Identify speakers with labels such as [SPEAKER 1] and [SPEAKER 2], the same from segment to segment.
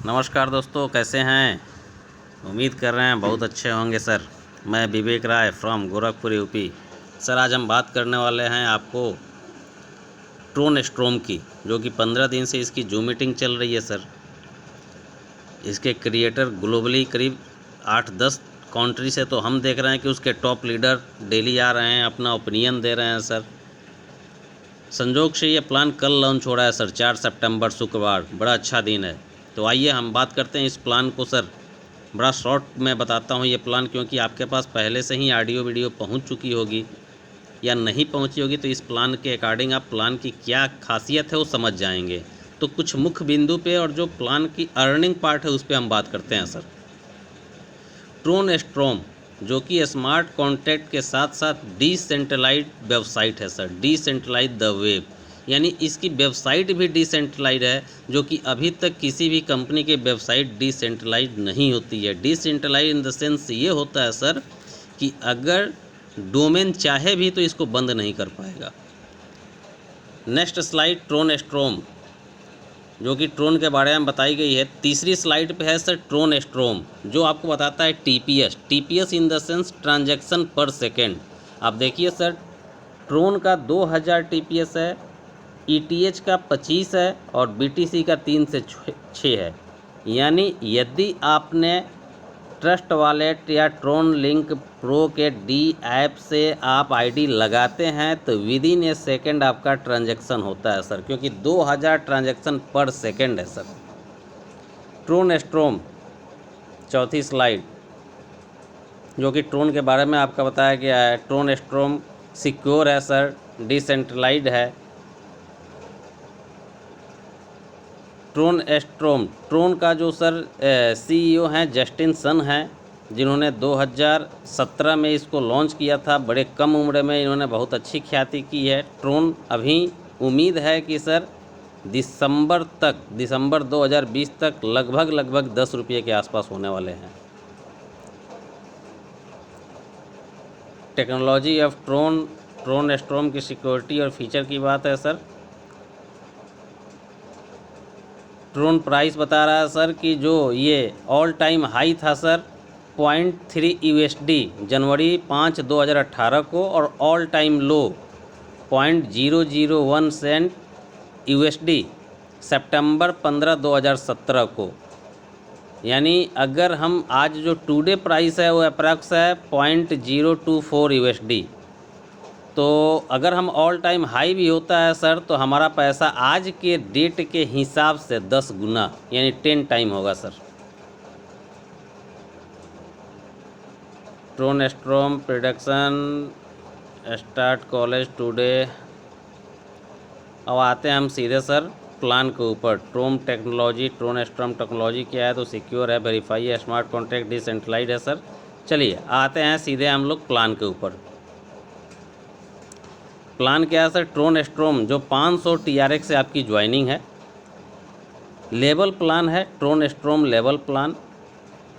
[SPEAKER 1] नमस्कार दोस्तों, कैसे हैं? उम्मीद कर रहे हैं बहुत अच्छे होंगे सर। मैं विवेक राय फ्रॉम गोरखपुर यूपी। सर आज हम बात करने वाले हैं आपको ट्रोन स्ट्रोम की, जो कि 15 दिन से इसकी जूम मीटिंग चल रही है सर। इसके क्रिएटर ग्लोबली करीब 8-10 कंट्री से तो हम देख रहे हैं कि उसके टॉप लीडर डेली आ रहे हैं, अपना ओपिनियन दे रहे हैं सर। संजोग से ये प्लान कल लॉन्च हो रहा है सर, 4 सितंबर शुक्रवार। बड़ा अच्छा दिन है। तो आइए हम बात करते हैं इस प्लान को सर। बड़ा शॉर्ट में बताता हूँ ये प्लान, क्योंकि आपके पास पहले से ही ऑडियो वीडियो पहुँच चुकी होगी या नहीं पहुँची होगी, तो इस प्लान के अकॉर्डिंग आप प्लान की क्या खासियत है वो समझ जाएंगे। तो कुछ मुख्य बिंदु पे और जो प्लान की अर्निंग पार्ट है उस पर हम बात करते हैं सर। ट्रोन स्ट्रोम जो कि स्मार्ट कॉन्ट्रैक्ट के साथ साथ डिसेंट्रलाइज्ड वेबसाइट है सर। डिसेंट्रलाइज द वेब, यानी इसकी वेबसाइट भी डिसेंट्रलाइज है, जो कि अभी तक किसी भी कंपनी की वेबसाइट डिसेंट्रलाइज नहीं होती है। डिसेंट्रलाइज इन द सेंस ये होता है सर कि अगर डोमेन चाहे भी तो इसको बंद नहीं कर पाएगा। नेक्स्ट स्लाइड ट्रोन स्ट्रोम, जो कि ट्रोन के बारे में बताई गई है। तीसरी स्लाइड पे है सर ट्रोन स्ट्रोम, जो आपको बताता है TPS. TPS in the sense transaction पर सेकेंड। आप देखिए सर, ट्रोन का 2000 टीपीएस है, ईटीएच का 25 है और बीटीसी का 3 से 6 है। यानी यदि आपने ट्रस्ट वॉलेट या ट्रोन लिंक प्रो के डी ऐप से आप आईडी लगाते हैं तो विद इन ए सेकेंड आपका ट्रांजैक्शन होता है सर, क्योंकि 2000 ट्रांजैक्शन पर सेकेंड है सर। ट्रोन स्ट्रोम चौथी स्लाइड, जो कि ट्रोन के बारे में आपका बताया गया है। ट्रोन स्ट्रोम सिक्योर है सर, डिसेंट्रलाइज्ड है। ट्रोन स्ट्रोम, ट्रोन का जो सर सीईओ हैं जस्टिन सन हैं, जिन्होंने 2017 में इसको लॉन्च किया था। बड़े कम उम्र में इन्होंने बहुत अच्छी ख्याति की है। ट्रोन अभी उम्मीद है कि सर दिसंबर 2020 तक लगभग 10 रुपये के आसपास होने वाले हैं। टेक्नोलॉजी ऑफ ट्रोन स्ट्रोम की सिक्योरिटी और फीचर की बात है सर। ट्रोन प्राइस बता रहा है सर कि जो ये ऑल टाइम हाई था सर 0.3 यूएसडी जनवरी 5, 2018 को, और ऑल टाइम लो 0.001 सेंट यूएसडी सितंबर 15, 2017 को। यानी अगर हम आज जो टुडे प्राइस है वो अप्रैक्स है 0.024 यूएसडी। तो अगर हम ऑल टाइम हाई भी होता है सर तो हमारा पैसा आज के डेट के हिसाब से 10 गुना यानी 10 टाइम होगा sir. Tron storm production start college today. अब आते हैं हम सीधे सर प्लान के ऊपर। ट्रोन स्ट्रोम टेक्नोलॉजी क्या है? तो सिक्योर है, वेरीफाई है, स्मार्ट कॉन्ट्रैक्ट, डिसेंट्रलाइज्ड है सर। चलिए आते हैं सीधे हम लोग प्लान के ऊपर। प्लान क्या है सर? ट्रोन स्ट्रोम जो 500 टीआरएक्स से आपकी ज्वाइनिंग है। लेवल प्लान है Tron storm level plan.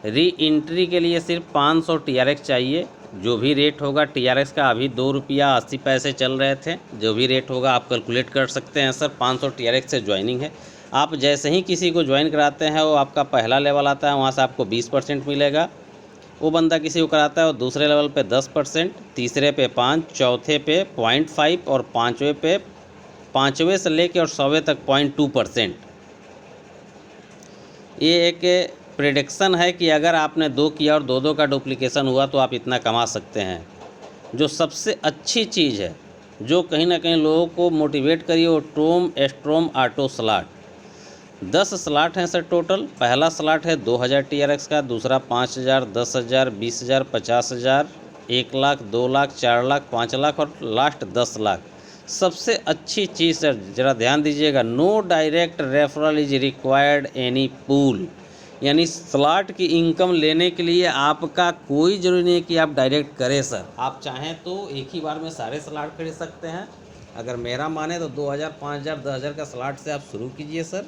[SPEAKER 1] Re entry के लिए सिर्फ 500 टीआरएक्स चाहिए। जो भी रेट होगा टीआरएक्स का, अभी 2 रुपया 80 पैसे चल रहे थे, जो भी रेट होगा आप कैलकुलेट कर सकते हैं सर। 500 टीआरएक्स से ज्वाइनिंग है। आप जैसे ही किसी को ज्वाइन कराते हैं वो आपका पहला लेवल आता है, वहाँ से आपको 20% मिलेगा। वो बंदा किसी को कराता है वो दूसरे लेवल पे 10%, तीसरे पे 5, चौथे पे 0.5 और पाँचवें से लेके और 100वें तक 0.2%। ये एक प्रेडिक्शन है कि अगर आपने 2 किया और 2 का डुप्लीकेशन हुआ तो आप इतना कमा सकते हैं। जो सबसे अच्छी चीज़ है जो कहीं ना कहीं लोगों को मोटिवेट करिए वो Tron storm auto slot. 10 slot हैं सर टोटल। पहला स्लॉट है 2000 टीआरएक्स का, दूसरा 5000, 10,000, 20,000, 50,000, 1 लाख, 2 लाख, 4 लाख, 5 लाख और लास्ट 10 लाख। सबसे अच्छी चीज़ सर ज़रा ध्यान दीजिएगा, no direct referral is required any pool. यानी स्लॉट की इनकम लेने के लिए आपका कोई ज़रूरी नहीं है कि आप डायरेक्ट करें सर। आप चाहें तो एक ही बार में सारे स्लॉट खरीद सकते हैं। अगर मेरा माने तो 2000, 5000, 10,000 का स्लॉट से आप शुरू कीजिए सर।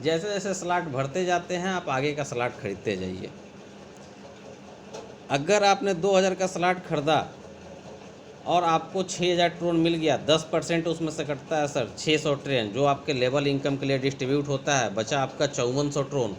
[SPEAKER 1] जैसे जैसे स्लॉट भरते जाते हैं आप आगे का स्लॉट खरीदते जाइए। अगर आपने 2000 का स्लॉट खरीदा और आपको 6000 ट्रोन मिल गया, 10% उसमें से कटता है सर 600 ट्रेन जो आपके लेवल इनकम के लिए डिस्ट्रीब्यूट होता है, बचा आपका 5400 ट्रोन।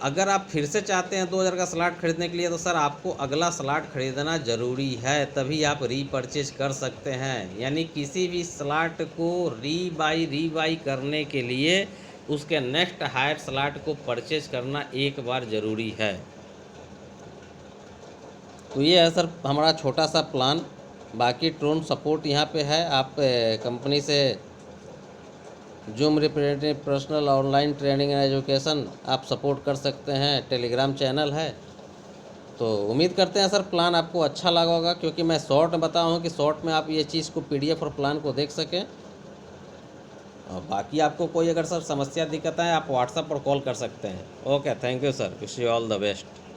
[SPEAKER 1] अगर आप फिर से चाहते हैं 2000 का स्लॉट खरीदने के लिए, तो सर आपको अगला स्लॉट खरीदना ज़रूरी है, तभी आप रीपरचेज कर सकते हैं। यानी किसी भी स्लॉट को रीबाई करने के लिए उसके नेक्स्ट हायर स्लॉट को परचेज करना एक बार ज़रूरी है। तो ये है सर हमारा छोटा सा प्लान। बाकी ट्रोन सपोर्ट यहाँ पे है, आप कंपनी से zoom representative personal online training and education आप सपोर्ट कर सकते हैं, टेलीग्राम चैनल है। तो उम्मीद करते हैं सर प्लान आपको अच्छा लगा होगा, क्योंकि मैं शॉर्ट में बताया हूँ कि शॉर्ट में आप ये चीज़ को PDF और प्लान को देख सकें। और बाकी आपको कोई अगर सर समस्या दिक्कत है, आप व्हाट्सएप पर कॉल कर सकते हैं। Okay, thank you sir, wish you all the best.